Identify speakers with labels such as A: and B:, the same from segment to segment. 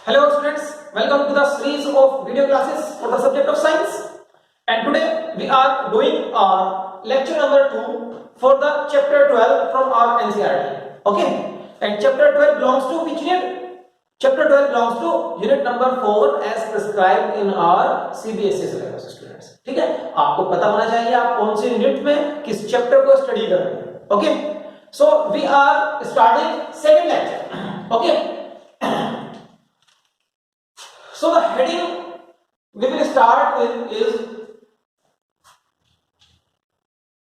A: Hello students, welcome to the series of video classes for the subject of science. And today we are doing our lecture number 2 for the chapter 12 from our NCERT. Okay, and chapter 12 belongs to which unit? Chapter 12 belongs to unit number 4 as prescribed in our CBSE syllabus students. ठीक है, आपको पता होना चाहिए आप कौन से unit में किस चैप्टर को स्टडी कर रहे हैं. Okay, so we are starting second lecture. Okay, so the heading we will start with is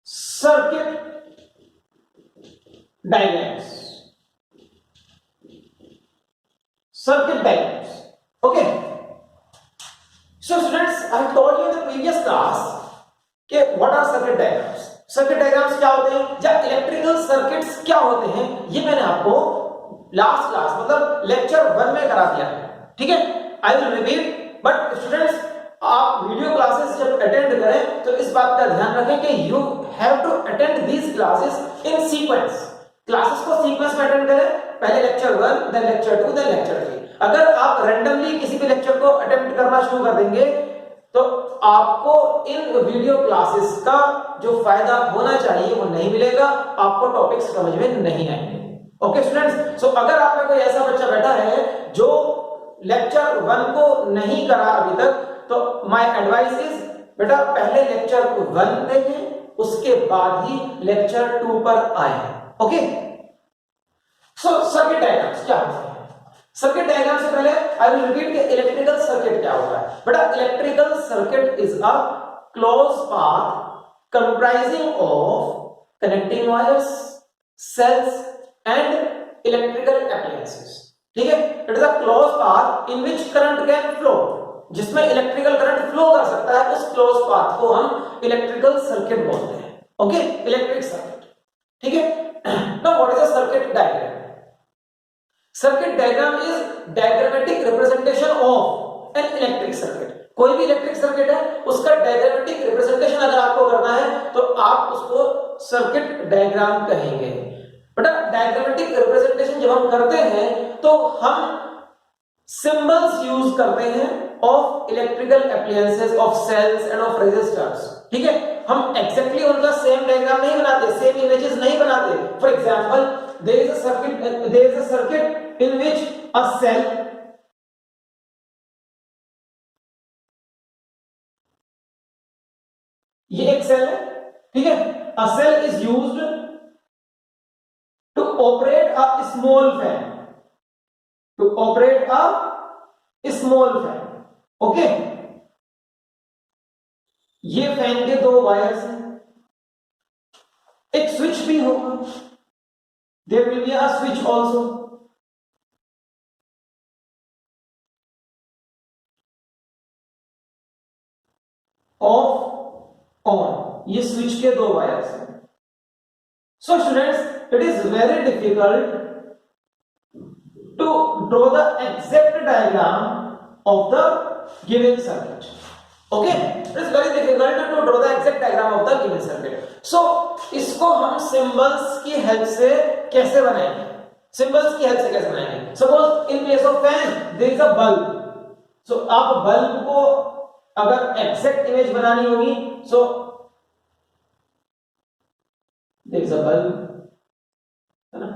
A: circuit diagrams. Circuit diagrams. Okay, so students, I have told you in the previous class कि what are circuit diagrams. Circuit diagrams क्या होते हैं या electrical circuits क्या होते हैं, ये मैंने आपको लास्ट क्लास मतलब लेक्चर 1 में करा दिया है. ठीक है, I will repeat, but students आप वीडियो क्लासेस जब अटेंड करें तो इस बात का ध्यान रखें कि you have to attend these classes in sequence. Classes को सीक्वेंस में अटेंड करें, पहले lecture 1 then lecture 2 then lecture 3. अगर आप रैंडमली किसी भी लेक्चर को अटेम्प्ट करना शुरू कर देंगे तो आपको इन वीडियो क्लासेस का जो फायदा होना चाहिए वो नहीं मिलेगा, आपको टॉपिक्स समझ में नहीं आएंगे. ओके स्टूडेंट्स, सो अगर आप में कोई ऐसा बच्चा बैठा है जो लेक्चर 1 को नहीं करा अभी तक, तो माय एडवाइस इज बेटा पहले लेक्चर 1 देखें, उसके बाद ही लेक्चर 2 पर आए. ओके, सो सर्किट डायग्राम्स क्या होते हैं. सर्किट डायग्राम से पहले आई विल रिपीट कि इलेक्ट्रिकल सर्किट क्या होता है. बेटा electrical circuit is a close path comprising of connecting wires, cells and electrical appliances. ठीक है, it is a close path in which current can flow, जिसमें इलेक्ट्रिकल करंट फ्लो कर सकता है, उस क्लोज पाथ को हम इलेक्ट्रिकल सर्किट बोलते हैं. Okay, electric circuit. ठीक है, now what is a circuit diagram. Circuit diagram is diagrammatic representation of an electric circuit. कोई भी इलेक्ट्रिक सर्किट है उसका डायग्रामेटिक रिप्रेजेंटेशन अगर आपको करना है तो आप उसको सर्किट डायग्राम कहेंगे. बेटा डायग्रामेटिक रिप्रेजेंटेशन जब हम करते हैं तो हम सिंबल्स यूज करते हैं of electrical appliances, of cells and of resistors. ठीक है, हम एग्जैक्टली उनका सेम डायग्राम नहीं बनाते, सेम इमेजेस नहीं बनाते. For example there is a circuit in which a cell ये एक सेल है. ठीक है, a cell is used to operate a small fan, to operate a small fan. Okay, ये फैन के 2 वायर्स हैं, एक स्विच भी होगा, there will be a switch also. Off, on, ये स्विच के 2 वायर्स हैं. So students, it is very difficult to draw the exact diagram of the given circuit. Okay, it is very difficult to draw the exact diagram of the given circuit. So इसको हम symbols की help से कैसे बनाएंगे. Symbols की help से कैसे बनाएंगे. Suppose in place of fan there is a bulb. So आप बल्ब को अगर एग्जैक्ट इमेज बनानी होगी, so there is a bulb, है ना.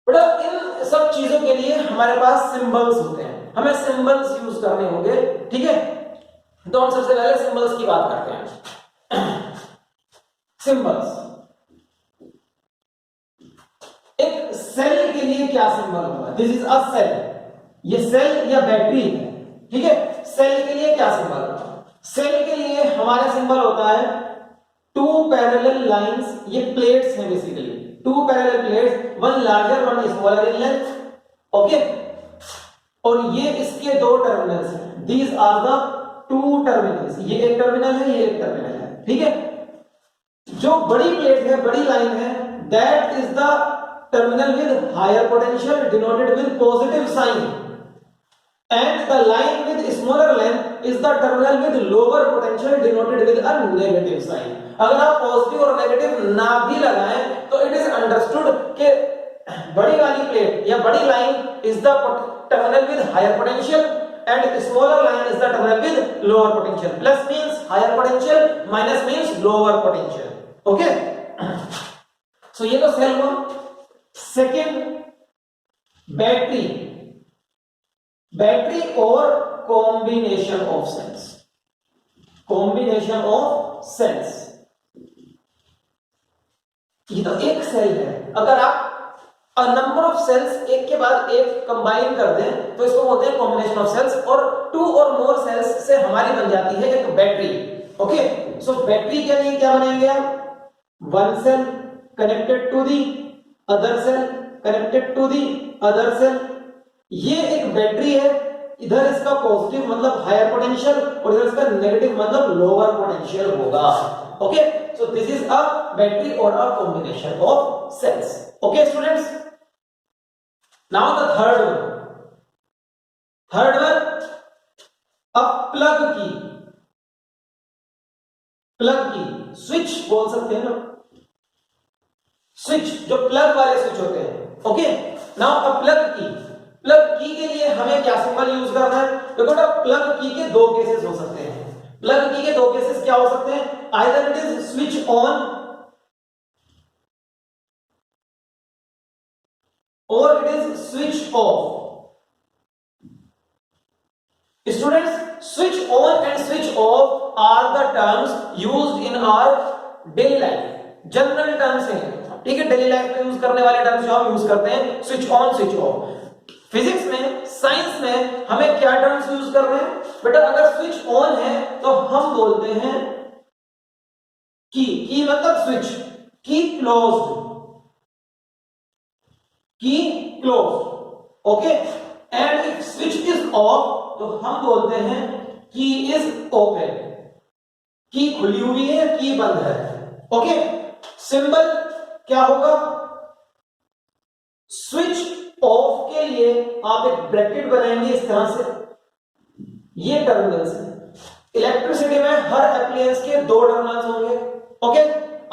A: बट इन सब चीजों के लिए हमारे पास सिंबल्स होते हैं, हमें सिंबल्स यूज करने होंगे. ठीक है, तो हम सबसे पहले सिंबल्स की बात करते हैं. सिंबल्स, एक सेल के लिए क्या सिंबल होगा. दिस इज अ सेल, ये सेल या बैटरी है. ठीक है, सेल के लिए क्या सिंबल होगा. सेल के लिए हमारा सिंबल होता है 2 पैरेलल लाइंस. ये प्लेट्स हैं basically, 2 parallel plates, one larger one smaller in length. Okay, और ये इसके 2 टर्मिनल्स हैं. These are the 2 terminals. ये एक टर्मिनल है, ये एक टर्मिनल है. ठीक है, जो बड़ी प्लेट है, बड़ी लाइन है, that is the terminal with higher potential denoted with positive sign, and the line with smaller length is the terminal with lower potential denoted with a negative sign. अगर आप पॉजिटिव और negative ना भी लगाएं तो it is understood कि बड़ी वाली प्लेट या बड़ी line is the terminal with higher potential and smaller line is the terminal with lower potential. Plus means higher potential, minus means lower potential. Okay. So ये तो सेल हुआ. Second battery और combination of sales. ये तो एक cell है. अगर आप नंबर ऑफ सेल्स एक के बाद एक कंबाइन कर दें तो इसको बोलते हैं कॉम्बिनेशन ऑफ सेल्स. और टू और मोर सेल्स से हमारी बन जाती है एक बैटरी. ओके. सो बैटरी के लिए क्या बनाएंगे आप? One cell connected to the other cell, connected to the other cell. ये एक बैटरी है. इधर इसका पॉजिटिव मतलब हायर पोटेंशियल और इधर इसका नेगेटिव मतलब लोअर पोटेंशियल होगा. Okay. So this is a battery और a combination of cells. Okay students. Now the third one, अब प्लग की स्विच बोल सकते हैं ना. स्विच जो प्लग वाले स्विच होते हैं. ओके. नाउ अब प्लग की के लिए हमें क्या सिंबल यूज करना है? देखो ना, प्लग की के दो केसेस हो सकते हैं. प्लग की के दो केसेस क्या हो सकते हैं? Either it is switch on or it is switch off. Students, switch on and switch off are the terms used in our daily life. General terms हैं. ठीक है. डेली लाइफ में यूज करने वाले टर्म्स जो हम यूज करते हैं, switch on switch off. Physics में, साइंस में हमें क्या टर्म्स यूज करने हैं? बेटा अगर स्विच ऑन है तो हम बोलते हैं की मतलब स्विच, की closed, okay. And if switch is of तो हम बोलते हैं की इज ओपन. की खुली हुई है, की बंद है. ओके. सिंबल क्या होगा? स्विच ऑफ के लिए आप एक ब्रैकेट बनाएंगे इस तरह से. ये टर्मिनल्स है. इलेक्ट्रिसिटी में हर एप्लायंस के दो टर्मिनल्स होंगे. ओके.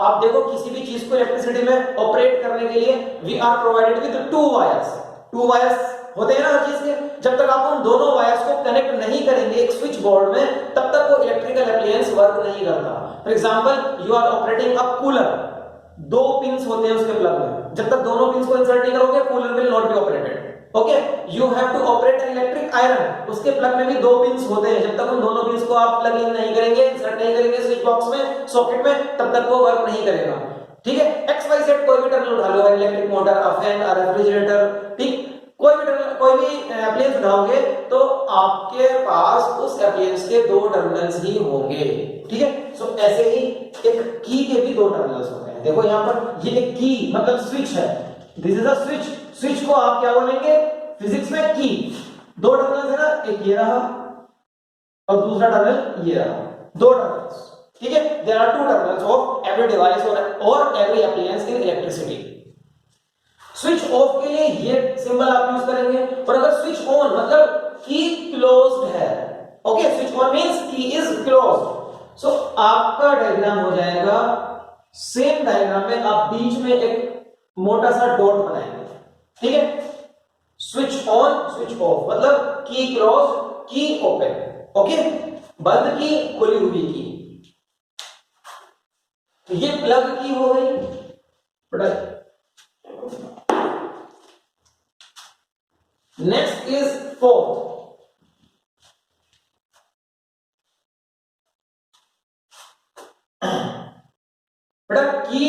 A: आप देखो किसी भी चीज को इलेक्ट्रिसिटी में ऑपरेट करने के लिए we are provided with two wires होते हैं ना हर चीज के. जब तक आप उन दोनों वायर्स को कनेक्ट नहीं करेंगे एक स्विच बोर्ड में, तब तक वो इलेक्ट्रिकल एप्लायंस वर्क नहीं करता. For example, you are operating a cooler. दो पिंस होते हैं उसके प्लग में. जब तक दोनों पिंस को इंसर्ट नहीं करोगे, cooler will not be operated. Okay. You have to operate an electric iron. उसके प्लग में भी दो पिंस होते हैं. जब तक उन दोनों पिंस को आप प्लग इन नहीं करेंगे, इंसर्ट नहीं करेंगे स्विच बॉक्स में, सॉकेट में, तब तक वो वर्क नहीं करेगा. ठीक है. एक्स वाई जेड कोई भी टर्मिनल उठा लो, electric motor, a fan, a refrigerator. ठीक. कोई भी एप्लायंस उठाओगे तो आपके पास उस एप्लायंस के दो टर्मिनल्स ही होंगे. ठीक है. सो ऐसे ही एक की के भी दो टर्मिनल्स होते हैं. देखो यहां पर ये एक की मतलब स्विच है. This is a switch. Switch को आप क्या बोलेंगे फिजिक्स में? की. दो टर्मिनल्स है ना, एक ये रहा और दूसरा टर्मिनल ये रहा. दो टर्मिनल्स. ठीक है. There are two terminals of every device और every appliance in electricity. Switch off के लिए ये सिंबल आप यूज करेंगे. और अगर स्विच ऑन मतलब की क्लोज्ड है. ओके. स्विच ऑन मींस की इज क्लोज्ड. सो आपका डायग्राम हो जाएगा सेम डायग्राम में आप बीच में एक मोटा सा डॉट बनाएंगे. ठीक है. स्विच ऑन स्विच ऑफ मतलब की क्लोज, की ओपन. ओके. बंद की, खुली हुई की. तो ये प्लग की हो गई. Next is fourth. बेटा की,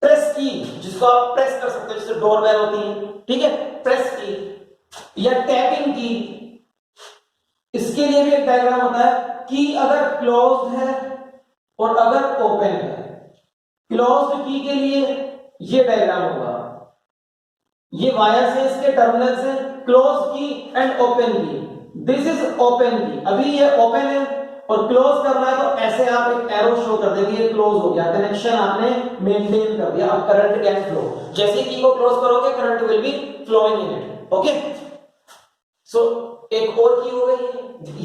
A: प्रेस की, जिसको आप प्रेस कर सकते हो, जैसे डोरबेल होती है. ठीक है. प्रेस की या टैपिंग की. इसके लिए भी एक डायग्राम होता है. की अगर क्लोज्ड है और अगर ओपन है. क्लोज्ड की के लिए ये डायग्राम होगा. ये वायर से इसके टर्मिनल से क्लोज की एंड ओपन की. दिस इज ओपन की. अभी ये ओपन है और क्लोज करना है तो ऐसे आप एक एरो शो कर देंगे. ये क्लोज हो गया, कनेक्शन आपने मेंटेन कर दिया. अब करंट कैन फ्लो. जैसे की को क्लोज करोगे current will be flowing in it. Okay. So एक और की हो गई.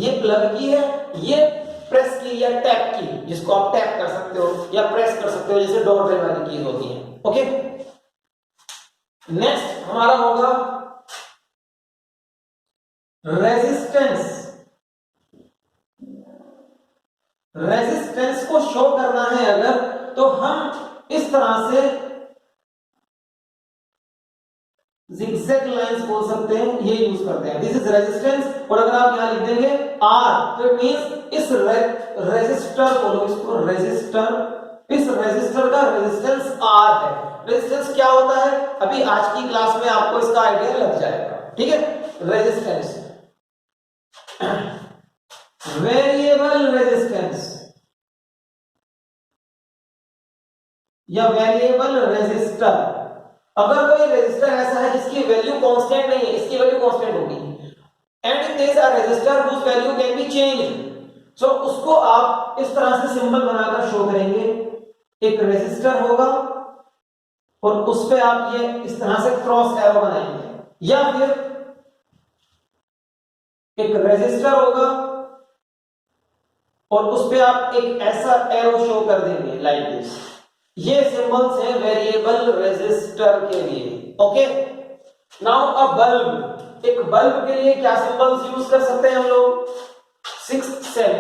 A: ये प्लग की है. ये प्रेस की या टैप की, जिसको आप टैप कर सकते हो या प्रेस कर सकते हो, जैसे डोरबेल वाली कीज होती है. ओके. नेक्स्ट हमारा होगा रेजिस्टेंस। रेजिस्टेंस को शो करना है अगर, तो हम इस तरह से zigzag लाइंस बोल सकते हैं, ये यूज करते हैं। दिस इज रेजिस्टेंस, और अगर आप यहां लिख देंगे R, तो इट मींस इस रेजिस्टर, बोलो इसको रेजिस्टर, इस रेजिस्टर का रेजिस्टेंस R है। रेजिस्टेंस क्या होता है, अभी आज की क्लास में आपको इसका आइडिया लग जाएगा, ठीक है। रेजिस्टेंस, वेरिएबल रेजिस्टेंस या वेरिएबल रेजिस्टर। अगर कोई रेजिस्टर ऐसा है जिसकी वैल्यू कांस्टेंट नहीं है, इसकी वैल्यू कांस्टेंट होगी, and if there is a resistor whose value can be changed, so उसको आप इस तरह से सिंबल बनाकर शो करेंगे। एक रेजिस्टर होगा और उस पे आप ये इस तरह से क्रॉस एरो बनाएंगे, या फिर एक रेजिस्टर होगा और उस पे आप एक ऐसा एरो शो कर देंगे लाइक दिस। ये सिंबल्स हैं वेरिएबल रेजिस्टर के लिए। ओके, नाउ अ बल्ब, एक बल्ब के लिए क्या सिंबल्स यूज कर सकते हैं हम लोग? 6 7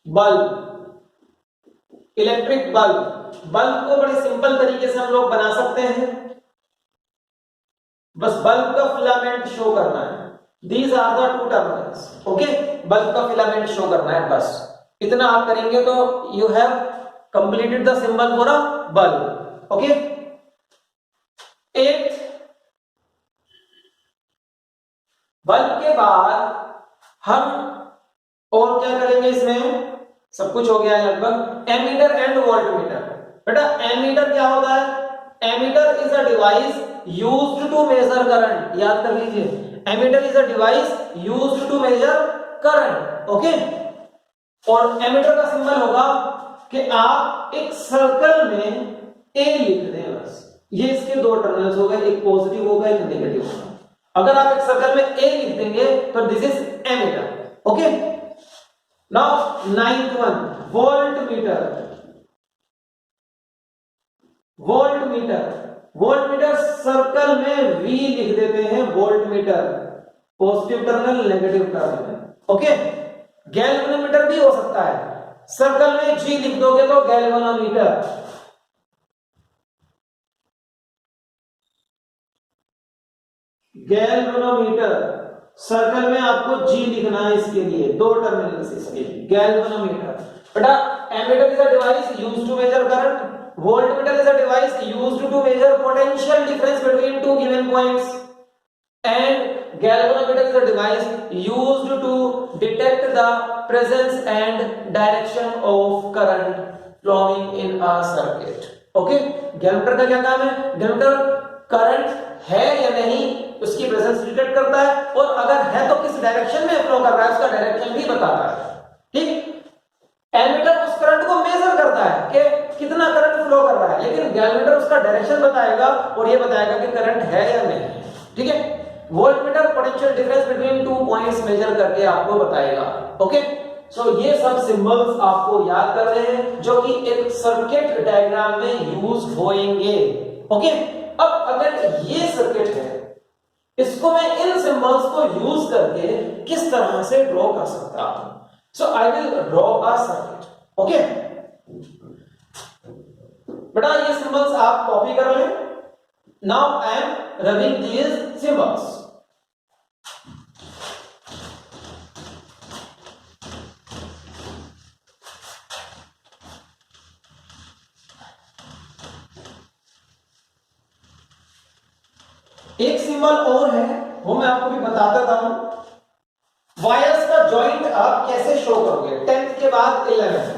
A: बल्ब, इलेक्ट्रिक बल्ब। बल्ब को बड़े सिंपल तरीके से हम लोग बना सकते हैं, बस बल्ब का फिलामेंट शो करना है। These are the two terminals. Okay, bulb का फिलामेंट शो करना है, बस इतना आप करेंगे तो you have completed the symbol for a bulb. Okay, एक बल्ब के बाद हम और क्या करेंगे, इसमें सब कुछ हो गया है लगभग। Ammeter and voltmeter. बेटा एमीटर क्या होता है? Ammeter is a device used to measure current. याद कर लीजिए, ammeter is a device used to measure current. Okay, और एमीटर का सिंबल होगा कि आप एक सर्कल में ए लिख दें, बस। ये इसके दो टर्मिनल्स हो गए, एक पॉजिटिव होगा एक नेगेटिव होगा। अगर आप एक सर्कल में ए लिख देंगे तो this is ammeter. Okay, now ninth one, voltmeter. Voltmeter, voltmeter circle में वी लिख देते हैं, voltmeter, positive terminal negative terminal. Okay, galvanometer भी हो सकता है, सर्कल में जी लिख दोगे तो गैल्वेनोमीटर। गैल्वेनोमीटर सर्कल में आपको जी लिखना है, इसके लिए दो टर्मिनल्स इसके लिए, गैल्वेनोमीटर। बेटा ammeter is a device used to measure current, voltmeter is a device used to measure potential difference between two given points, and galvanometer is a device used to detect the presence and direction of current flowing in a circuit. Okay, galvanometer का क्या काम है? galvanometer current है या नहीं उसकी presence detect करता है, और अगर है तो किस डायरेक्शन में फ्लो कर रहा है उसका डायरेक्शन भी बताता है। ठीक, एमीटर उस करंट को मेजर करता है कि कितना करंट फ्लो कर रहा है, लेकिन गैल्वेनोमीटर उसका डायरेक्शन बताएगा और ये बताएगा कि करंट है या नहीं। ठीक है, voltmeter potential difference between two points measure करके आपको बताएगा। ओके, सो ये सब सिंबल्स आपको याद करने हैं जो कि एक सर्किट डायग्राम में यूज होंगे। ओके, अब अगर ये सर्किट है, इसको मैं इन सिंबल्स को यूज करके किस तरह से ड्रॉ कर सकता हूं? So I will draw a circuit. Okay? बेटा ये सिंबल्स आप कॉपी कर लें। Now I am rubbing these symbols. एक सिंबल और है, वो मैं आपको भी बताता हूं। वायर्स का जॉइंट आप कैसे शो करोगे? 10th के बाद 11th,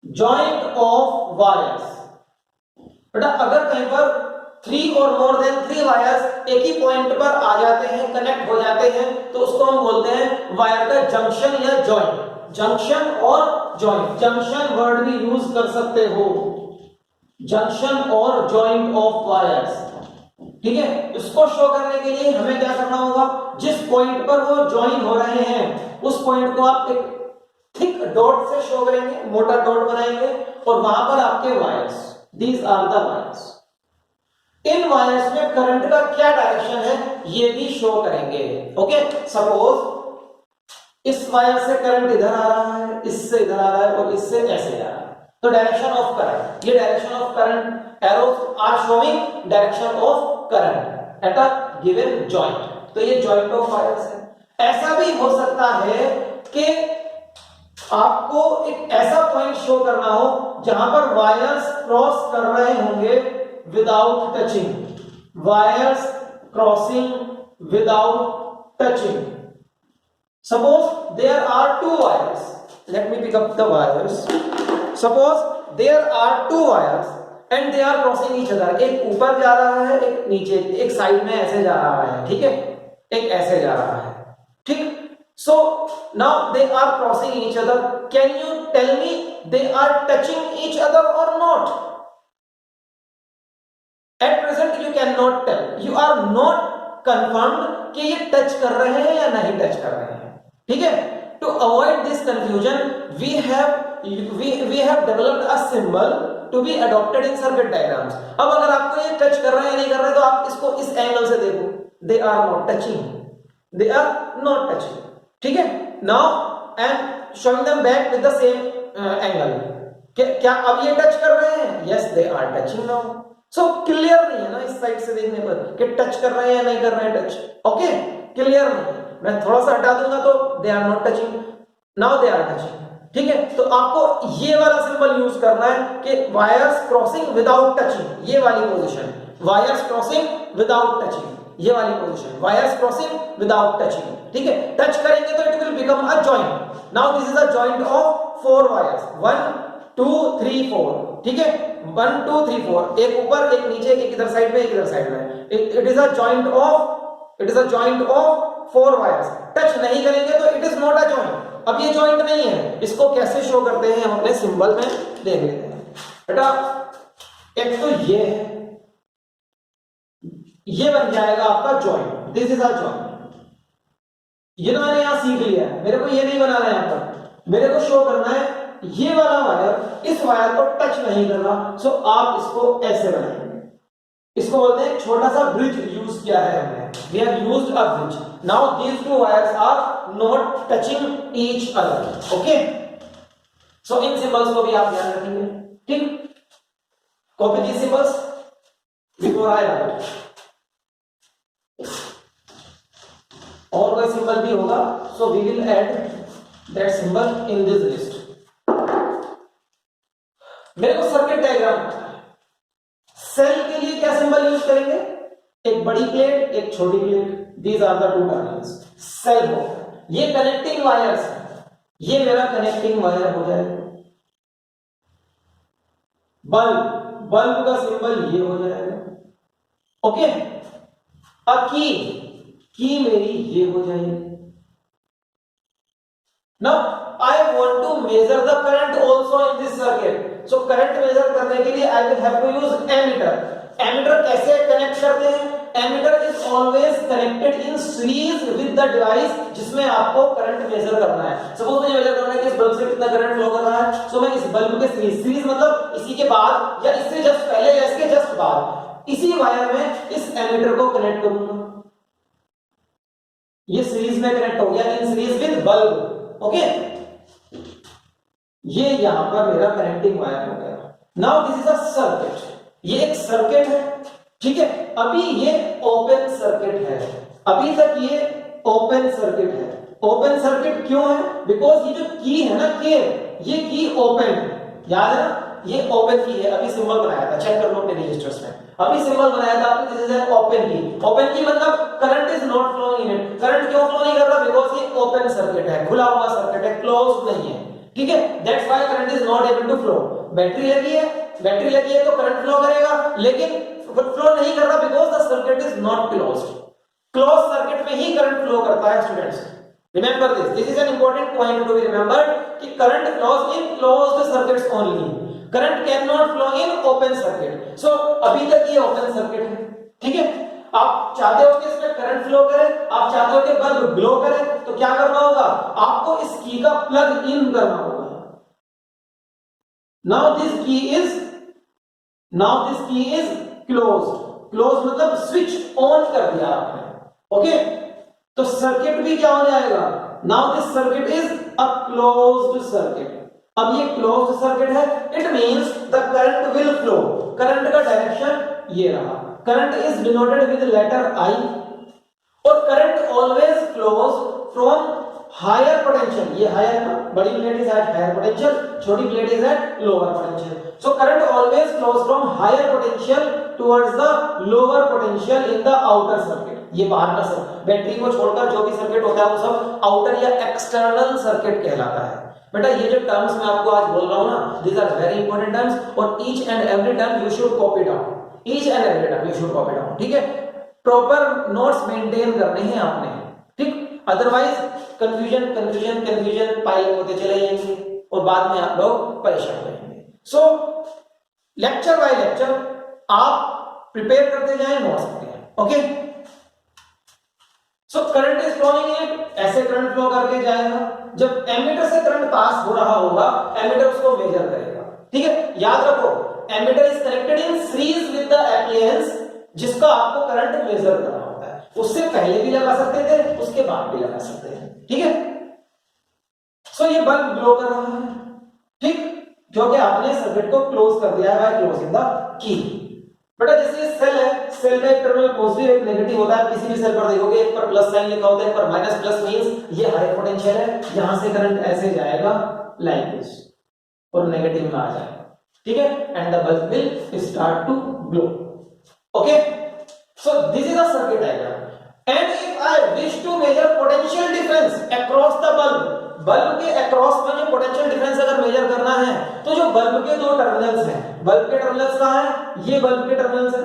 A: जॉइंट ऑफ वायर्स। बेटा अगर कहीं पर 3 और मोर देन 3 वायर्स एक ही पॉइंट पर आ जाते हैं, कनेक्ट हो जाते हैं, तो उसको हम बोलते हैं वायर का जंक्शन या जॉइंट। जंक्शन और जॉइंट, जंक्शन वर्ड भी यूज कर सकते हो, जंक्शन और जॉइंट ऑफ वायर्स। ठीक है, इसको शो करने के लिए हमें क्या करना होगा? जिस पॉइंट पर वो ज्वाइन हो रहे हैं उस पॉइंट को आप एक थिक डॉट से शो करेंगे, मोटा डॉट बनाएंगे, और वहां पर आपके wires, these are the wires. इन वायर्स में करंट का क्या डायरेक्शन है ये भी शो करेंगे। ओके, सपोज इस वायर से करंट इधर आ रहा है, इससे इधर आ रहा है और इससे ऐसे जा रहा है, तो डायरेक्शन ऑफ करंट, ये direction of current arrows are showing direction of current at a given joint. तो ये जॉइंट ऑफ वायर्स है। ऐसा भी हो सकता है कि आपको एक ऐसा पॉइंट शो करना हो जहां पर वायर्स क्रॉस कर रहे होंगे without touching, wires crossing without touching. Suppose there are two wires. Let me pick up the wires. Suppose there are two wires and they are crossing each other. एक ऊपर जा रहा है, एक नीचे, एक साइड में ऐसे जा रहा है, ठीक है, एक ऐसे जा रहा है, ठीक। So now they are crossing each other. Can you tell me they are touching each other or not? At present you cannot tell. You are not confirmed कि ये टच कर रहे हैं या नहीं टच कर रहे हैं, ठीक है। To avoid this confusion we have developed a symbol to be adopted in circuit diagrams. अब अगर आपको ये टच कर रहे हैं या नहीं कर रहे तो आप इसको इस एंगल से देखो, they are not touching, they are not touching, ठीक है। Now I am showing them back with the same angle. क्या अब ये टच कर रहे हैं? Yes, they are touching now. So clear नहीं है ना इस साइड से देखने पर कि टच कर रहे हैं या नहीं कर रहे हैं टच। ओके, क्लियर नहीं। मैं थोड़ा सा हटा दूंगा तो they are not touching, now they are touching, ठीक है। तो आपको ये वाला सिंबल यूज करना है कि वायर्स क्रॉसिंग विदाउट टचिंग, ये वाली position, wires crossing without touching, ये वाली position, wires crossing without touching, ठीक है। टच करेंगे तो it will become a joint. Now this is a joint of 4 wires, 1 2 3 4, ठीक है, 1 2 3 4, एक ऊपर एक नीचे, एक इधर साइड में एक इधर साइड में। It is a joint of 4 wires. Touch नहीं करेंगे तो it is not a joint. अब ये जॉइंट नहीं है, इसको कैसे शो करते हैं हम अपने सिंबल में देख लेते हैं। बेटा एक तो ये है, ये बन जाएगा आपका joint, this is a joint. ये तो मैंने यहां सीख लिया है, मेरे को ये नहीं बनाना है, यहां पर मेरे को शो करना है ये वाला वायर इस वायर को टच नहीं कर रहा। सो आप इसको ऐसे बनाएंगे, इसको बोलते हैं छोटा सा ब्रिज यूज किया है हमने, we have used a bridge. Now these two wires are not touching each other. Okay, so इन सिंबल्स को भी आप ध्यान रखेंगे, ठीक। Copy these symbols before I write. और कोई सिंबल भी होगा so we will add that symbol in this list. मेरे को सर्किट डायग्राम, सेल के लिए क्या सिंबल यूज करेंगे? एक बड़ी प्लेट, एक छोटी plate, these are the two terminals. Cell हो, ये कनेक्टिंग वायर्स है, ये मेरा कनेक्टिंग वायर हो जाएगा। बल्ब, बल्ब का सिंबल ये हो जाएगा। ओके, अब की मेरी ये हो जाएगी। Now I want to measure the current also in this circuit. So current measure करने के लिए I will have to use ammeter. Ammeter कैसे कनेक्ट करते हैं? Ammeter is always connected in series with the device जिसमें आपको current measure करना है। Suppose मुझे मेजर करना है कि इस बल्ब से कितना करंट फ्लो कर रहा है, so मैं इस बल्ब के सीरीज मतलब इसी के बाद या इससे जस्ट पहले या इसके जस्ट बाद इसी वायर में इस एमीटर को कनेक्ट करूंगा। ये सीरीज में कनेक्ट हो गया, इन सीरीज विद बल्ब। ओके, ये यहां पर मेरा कनेक्टिंग वायर हो गया। Now this is a circuit, ये एक सर्किट है, ठीक है। अभी ये ओपन सर्किट है, अभी तक ये ओपन सर्किट है। ओपन सर्किट क्यों है? बिकॉज ये जो की है ना, के ये की ओपन, याद है ना, ये ओपन की है। अभी सिंबल बनाया था, चेक कर लो अपने रजिस्टर्स में, अभी सिंबल बनाया था आपने, this is an open key. Open key मतलब current is not flowing in it. Current क्यों फ्लो नहीं कर रहा? बिकॉज ये ओपन सर्किट है, खुला हुआ सर्किट है, क्लोज्ड नहीं है, ठीक है। That's why current is not able to flow. Battery लगी है, बैटरी लगी है तो करंट फ्लो करेगा, लेकिन फ्लो नहीं कर रहा because the circuit is not closed. Close circuit में ही करंट फ्लो करता है students. Remember this is an important point to be remembered कि current flows in closed circuits only, current can not flow in open circuit. So अभी तक ये open circuit है, ठीक है। आप चाहते हो कि इसमें करंट फ्लो करे, आप चाहते हो कि बल्ब ग्लो करे, तो क्या करना होगा? आपको इस की का प्लग इन करना होगा। नाउ दिस की इज नाउ दिस की इज क्लोज्ड, क्लोज मतलब स्विच ऑन कर दिया आपने, ओके। तो सर्किट भी क्या हो जाएगा, now this circuit is a closed circuit. अब ये क्लोज्ड सर्किट है, it means the current will flow, current का डायरेक्शन ये रहा, current is denoted with letter I, और current always flows from higher potential, ये हायर है ना, बड़ी plate is at higher potential, छोटी plate is at lower potential, so current always flows from higher potential towards the lower potential in the outer circuit. ये बाहर का circuit, battery को छोड़कर जो भी सर्किट होता है वो सब आउटर या एक्सटर्नल सर्किट कहलाता है। बेटा ये जो टर्म्स मैं आपको आज बोल रहा हूं ना, these are very important terms, और each and every term you should copy down, each and every term you should copy down, ठीक है। प्रॉपर नोट्स मेंटेन करने हैं आपने, ठीक, अदरवाइज कंफ्यूजन पाइल होते चले जाएंगे और बाद में आप लोग परेशान रहेंगे। सो लेक्चर बाय लेक्चर आप प्रिपेयर करते जाएं नोट्स अपने, okay. So current is flowing in, ऐसे करंट फ्लो करके जाएगा, जब एमीटर से करंट पास हो रहा होगा एमीटर उसको मेजर करेगा, ठीक है। याद रखो ammeter is connected in series with the appliance जिसका आपको करंट मेजर करना होता है, उससे पहले भी लगा सकते थे, उसके बाद भी लगा सकते हैं, ठीक है। सो ये बल्ब ग्लो कर रहा है, ठीक, क्योंकि आपने सर्किट को क्लोज कर दिया है बाय क्लोजिंग द की। बेटा जैसे ये सेल है, सेल का एक टर्मिनल पॉजिटिव एक नेगेटिव होता है, किसी भी सेल पर देखोगे एक पर प्लस साइन लिखा होता है, एक पर माइनस, प्लस मींस ये हाई पोटेंशियल है, यहां से करंट ऐसे जाएगा लाइक दिस और नेगेटिव में आ जाएगा, ठीक है, and the bulb will start to glow, okay. So this is a circuit diagram and if I wish to measure potential difference across the bulb, bulb के अक्रॉस में जो पोटेंशियल डिफरेंस अगर major करना है तो जो बल्ब के दो टर्मिनल्स हैं, बल्ब के टर्मिनल्स कहां हैं, ये बल्ब के टर्मिनल्स हैं,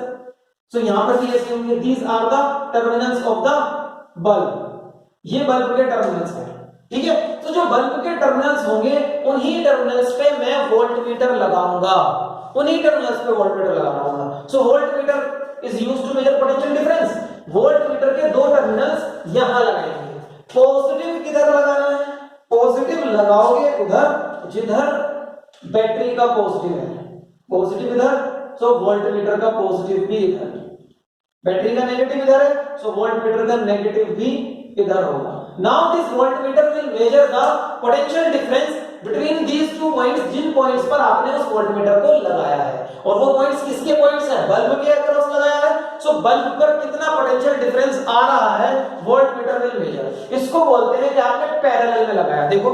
A: सो यहां पर भी ऐसे होंगे, these are the terminals of the bulb, ये बल्ब के टर्मिनल्स हैं, ठीक है। तो जो बल्ब के टर्मिनल्स होंगे उन्हीं टर्मिनल्स पे मैं वोल्टमीटर लगाऊंगा, उन्हीं टर्मिनल्स पे वोल्टमीटर लगाना होगा। So voltmeter is used to measure potential difference, voltmeter के दो टर्मिनल्स यहां लगाएंगे, पॉजिटिव किधर लगाना है, पॉजिटिव लगाओगे उधर जिधर बैटरी का पॉजिटिव है, पॉजिटिव इधर, सो वोल्टमीटर का पॉजिटिव भी इधर, बैटरी का नेगेटिव इधर है, सो वोल्टमीटर का नेगेटिव भी इधर होगा। Now this voltmeter will measure the potential difference between these two points, जिन पॉइंट्स पर आपने उस वोल्टमीटर को लगाया है, और वो पॉइंट्स किसके पॉइंट्स हैं, बल्ब के अक्रॉस लगाया है, सो बल्ब पर कितना पोटेंशियल डिफरेंस आ रहा है वोल्टमीटर विल मेजर। इसको बोलते हैं कि आपने पैरेलल में लगाया, देखो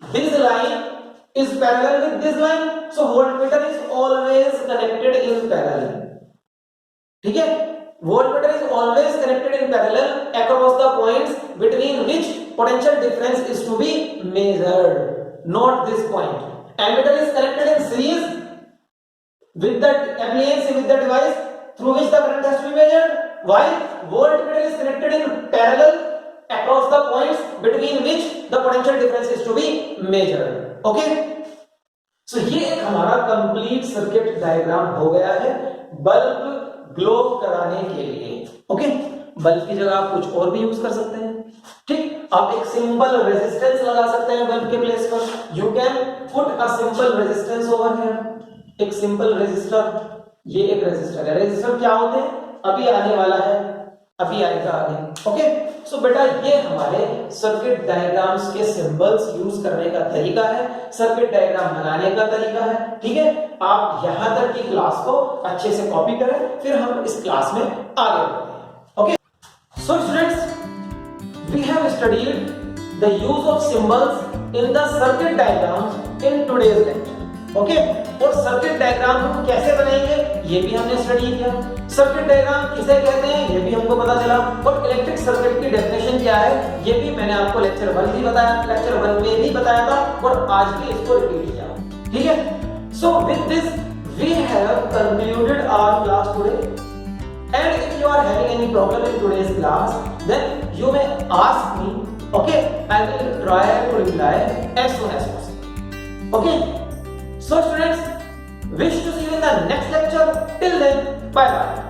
A: this line is parallel with this line, so voltmeter is always connected in parallel, ठीक है, voltmeter is always connected in parallel across the points between which potential difference is to be measured, not this point. Ammeter is connected in series with the appliance, with the device through which the current has to be measured, while voltmeter is connected in parallel across the points between which the potential difference is to be measured, okay. So ये एक हमारा complete circuit diagram हो गया है bulb glow कराने के लिए, okay. Bulb की जगह आप कुछ और भी यूज कर सकते हैं, ठीक, आप एक सिंपल रेजिस्टेंस लगा सकते हैं बल्ब के प्लेस पर, you can put a simple resistance over here, एक सिंपल रेजिस्टर, ये एक रेजिस्टर है, रेजिस्टर क्या होते हैं अभी आने वाला है, अभी आएगा आगे, ओके। सो बेटा ये हमारे सर्किट डायग्राम्स के सिंबल्स यूज करने का तरीका है, सर्किट डायग्राम बनाने का तरीका है, ठीक है। आप यहां तक की क्लास को अच्छे से कॉपी करें, फिर हम इस क्लास में आगे बढ़ते हैं, okay. So students we have studied the use of symbols in the circuit diagrams in today's lecture, okay. और सर्किट डायग्राम हम कैसे बनाएंगे ये भी हमने स्टडी किया, सर्किट डायग्राम किसे कहते हैं ये भी हमको पता चला, और इलेक्ट्रिक सर्किट की डेफिनेशन क्या है ये भी मैंने आपको लेक्चर 1 भी बताया, लेक्चर 1 में भी बताया था, और आज भी इसको रिपीट किया, ठीक है। So with this we have concluded our class today, and if you are having any problem in today's class then you may ask me, okay, I will try to reply as soon as possible, okay. So students, wish to see you in the next lecture. Till then, bye bye.